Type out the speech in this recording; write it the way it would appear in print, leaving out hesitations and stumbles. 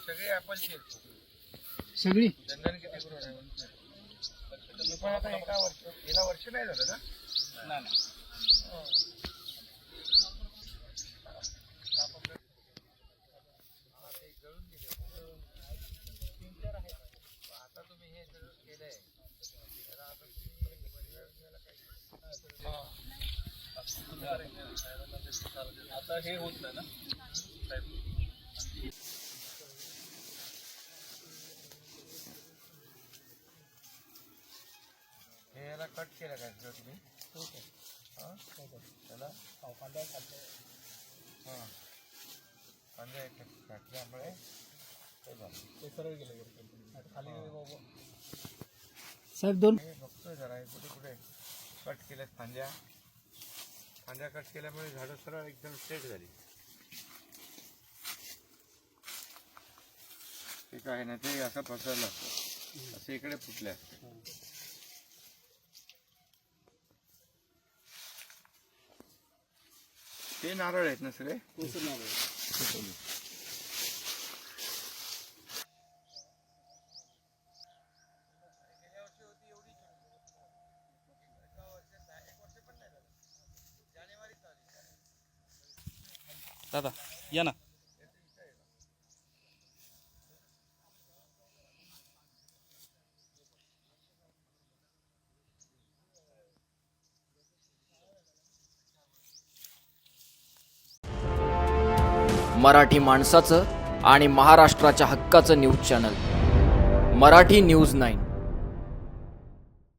सगळे ऍपलची आहेत सगळी. चंदन किती करून आहे मी पण आता एका वर्ष गेला वर्ष नाही झालं ना. नाही आता तुम्ही हे सगळं केलंय आता हे होत नाही ना. हे याला कट केलं काय तुम्ही त्याला हां कांदे घातल्यामुळे ते सरळ गेलं खाली. साहेब दोन हे बघतोय जरा हे कुठे कुठे कट केल्यात फांद्या कट केल्यामुळे झाडं सरळ एकदम स्ट्रेट झाली. ते काय ना ते असं पसरलं असतं असं इकडे फुटले असते. ते नारळ आहेत ना सगळे. दादा या ना. मराठी माणसाचं आणि महाराष्ट्राच्या हक्काचं न्यूज चॅनल मराठी न्यूज 9.